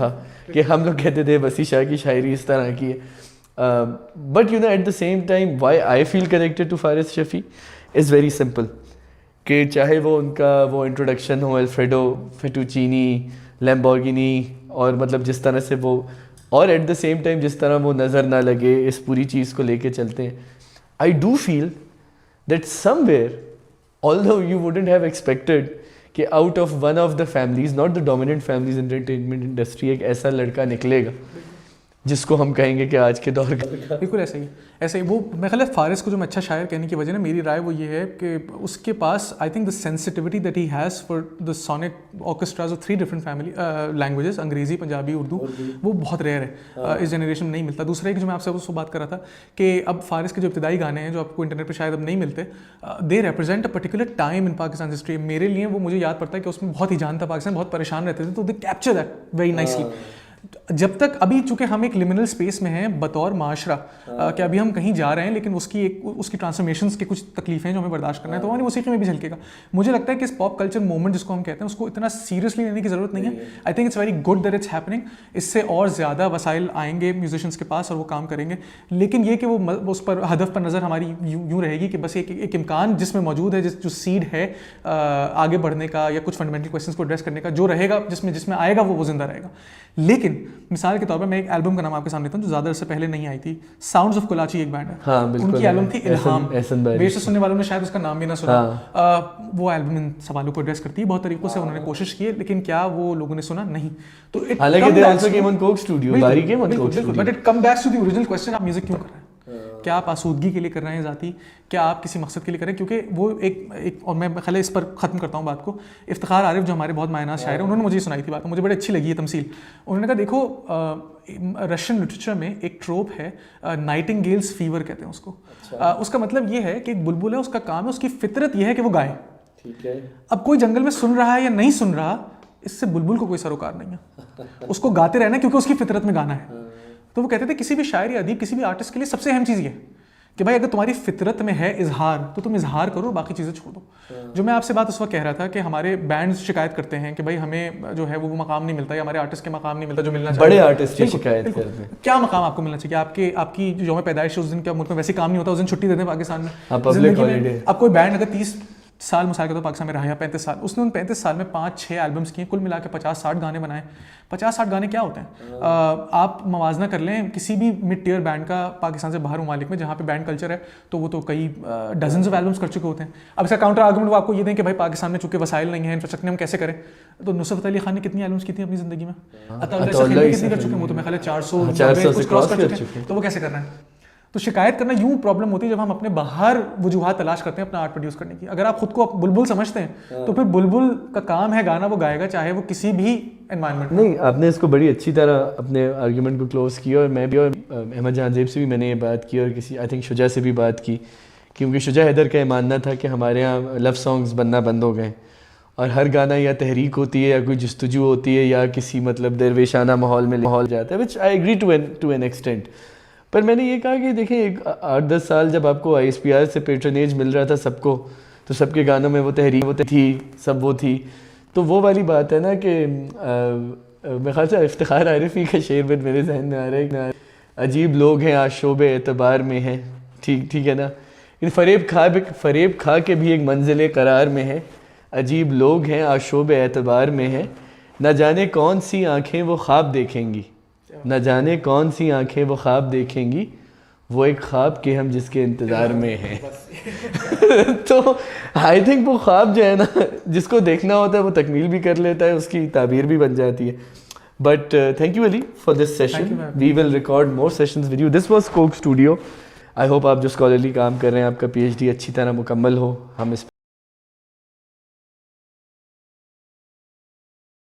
था कि हम लोग कहते थे वसी शाह की शायरी इस तरह की है। But you know at the same time why I feel connected to Faris Shafi is very simple, कि चाहे वो उनका वो इंट्रोडक्शन हो अल्फ्रेडो फेटुचीनी लैम्बोर्गिनी, और मतलब जिस तरह से वो, और एट द सेम टाइम जिस तरह वो नज़र ना लगे इस पूरी चीज़ को लेके चलते हैं, I do feel that somewhere although you wouldn't have expected कि out of one of the families, not the dominant families in entertainment industry, एक ऐसा लड़का निकलेगा जिसको हम कहेंगे कि आज के दौर का। बिल्कुल ऐसा ही वो मैं ख्याल है फारिस को जो मैं अच्छा शायर कहने की वजह ना, मेरी राय वो ये है कि उसके पास I think the sensitivity that he has for the sonic orchestras of 3 different family languages, Angrezi, Punjabi, Urdu, वो बहुत रेयर है, इस जनरेशन में नहीं मिलता। दूसरा एक जो मैं आपसे उसको बात कर रहा था कि अब फारिस के जो इब्तदाई गाने हैं जो आपको इंटरनेट पर शायद अब नहीं मिलते, they represent a particular time in Pakistan history. मेरे लिए वो मुझे याद पड़ता है कि उसमें बहुत ही जान था, पाकिस्तान बहुत परेशान रहते थे, तो they capture that very nicely. जब तक अभी चूंकि हम एक लिमिनल स्पेस में हैं बतौर माशरा, कि अभी हम कहीं जा रहे हैं लेकिन उसकी ट्रांसफॉर्मेशंस की कुछ तकलीफें जो हमें बर्दाश्त करना है, तो हमारी मौसीकी में भी झलकेगा। मुझे लगता है कि इस पॉप कल्चर मूवमेंट जिसको हम कहते हैं उसको इतना सीरियसली लेने की ज़रूरत नहीं है। I think it's very good that it's happening. इससे और ज़्यादा वसाइल आएंगे म्यूजिशियंस के पास और वो काम करेंगे, लेकिन ये कि वो उस पर हदफ पर नज़र हमारी यूँ रहेगी कि बस एक इम्कान जिसमें मौजूद है, जो सीड है आगे बढ़ने का या कुछ फंडामेंटल क्वेश्चंस को एड्रेस करने का, जो रहेगा जिसमें आएगा वो जिंदा रहेगा। लेकिन मिसाल के तौर पर मैं एक एल्बम का नाम आपके सामने लेता हूँ जो ज़्यादा से पहले नहीं आई थी, साउंड्स ऑफ कराची एक बैंड है, हाँ, उनकी एल्बम थी इल्हाम। बेशक सुनने वालों ने शायद उसका नाम भी ना सुना। वो एल्बम इन सवालों को एड्रेस करती है बहुत तरीकों से, उन्होंने कोशिश की है, लेकिन क्या वो लोगों ने सुना? नहीं। तो हालांकि they also came on Coke Studio, बारी came on Coke Studio, but it come back to the original question, आप म्यूजिक क्यों कर रहे हैं? क्या आप आसूदगी के लिए कर रहे हैं ज़ाती, क्या आप किसी मकसद के लिए कर रहे हैं? क्योंकि वो एक और मैं ख़ाली इस पर ख़त्म करता हूँ बात को। इफ्तिखार आरिफ जो हमारे बहुत मायना शायर हैं, उन्होंने मुझे सुनाई थी बात, मुझे बड़ी अच्छी लगी है तमसील। उन्होंने कहा देखो रशियन लिटरेचर में एक ट्रोप है, नाइटिंगेल्स फीवर कहते हैं उसको। उसका मतलब ये है कि एक बुलबुल है, उसका काम है, उसकी फितरत ये है कि वो गाए। ठीक है। अब कोई जंगल में सुन रहा है या नहीं सुन रहा, इससे बुलबुल को कोई सरोकार नहीं है, उसको गाते रहना क्योंकि उसकी फितरत में गाना है। तो वो कहते थे किसी भी शायर या अदीब, किसी भी आर्टिस्ट के लिए सबसे अहम चीज़ ये है कि भाई अगर तुम्हारी फितरत में है इजहार, तो तुम इजहार करो, बाकी चीज़ें छोड़ दो। जो मैं आपसे बात उस वक्त कह रहा था कि हमारे बैंड्स शिकायत करते हैं कि भाई हमें जो है वो मकाम नहीं मिलता, या हमारे आर्टिस्ट के मकाम नहीं मिलता जो मिलना चाहिए। बड़े आर्टिस्ट शिकायत करते हैं। क्या मकाम आपको मिलना चाहिए? आपकी जो मैं पैदाइश उस दिन क्या मुल्क में वैसे काम नहीं होता, उस दिन छुट्टी देते हैं पाकिस्तान में, पब्लिक हॉलीडे। अब कोई बैंड अगर 30 साल मिसाल के तो पाकिस्तान में रहा या 35 साल, उसने उन 35 साल में 5-6 एल्बम्स किए, कुल मिला के 50-60 गाने बनाए। 50-60 गाने क्या होते हैं? आप मवाजना कर लें किसी भी मिड टियर बैंड का पाकिस्तान से बाहर ममालिक में जहाँ पे बैंड कल्चर है, तो वो तो कई डजन्स ऑफ एल्बम्स कर चुके होते हैं। अब इसका काउंटर आर्गुमेंट वो आपको ये दें कि भाई पाकिस्तान में चूंकि वसाइल नहीं है, इंफ्रास्ट्रक्चर हम कैसे करें? तो नुसरत अली खान ने कितनी एल्बम्स की थी अपनी ज़िंदगी में? कितनी कर चुके हैं? वो तो मैं ख्याल 400 कुछ क्रॉस कर चुके हैं। तो वो कैसे करना है? तो शिकायत करना यूं प्रॉब्लम होती है जब हम अपने बाहर वजूहात तलाश करते हैं अपना आर्ट प्रोड्यूस करने की। अगर आप खुद को बुलबुल समझते हैं तो फिर बुलबुल का काम है गाना, वो गाएगा चाहे वो किसी भी एनवायरनमेंट। नहीं, आपने इसको बड़ी अच्छी तरह अपने आर्ग्यूमेंट को क्लोज किया, और मैं भी और अहमद जहां जेब से भी मैंने ये बात की, और किसी आई थिंक शुजा से भी बात की, क्योंकि शुजा हैदर का ये मानना था कि हमारे यहाँ लव सॉन्ग्स बनना बंद हो गए और हर गाना या तहरीक होती है या कोई जस्तजू होती है या किसी मतलब दरवेशाना माहौल जाता है, which I agree to an extent. पर मैंने ये कहा कि देखिए 8-10 साल जब आपको ISPR से पेट्रनेज मिल रहा था सबको, तो सबके गानों में वो तहरीक थी, सब वो थी, तो वो वाली बात है ना कि मेरे ख्याल से इफ्तिखार आरिफी का शेर में मेरे जहन में आ रहा है, अजीब लोग हैं आज शोबे एतबार में हैं, ठीक है ना, फरेब खा के भी एक मंजिल करार में है, अजीब लोग हैं आज शोबे एतबार में हैं, न जाने कौन सी आँखें वो ख्वाब देखेंगी, न जाने कौन सी आंखें वो ख्वाब देखेंगी, वो एक ख्वाब के हम जिसके इंतज़ार में हैं। तो आई थिंक वो ख्वाब जो है ना, जिसको देखना होता है वो तकमील भी कर लेता है, उसकी ताबीर भी बन जाती है। But thank you Ali for this session, we will record more sessions with you. This was Coke Studio. I hope आप जो स्कॉलरली काम कर रहे हैं, आपका PhD अच्छी तरह मुकम्मल हो, हम इस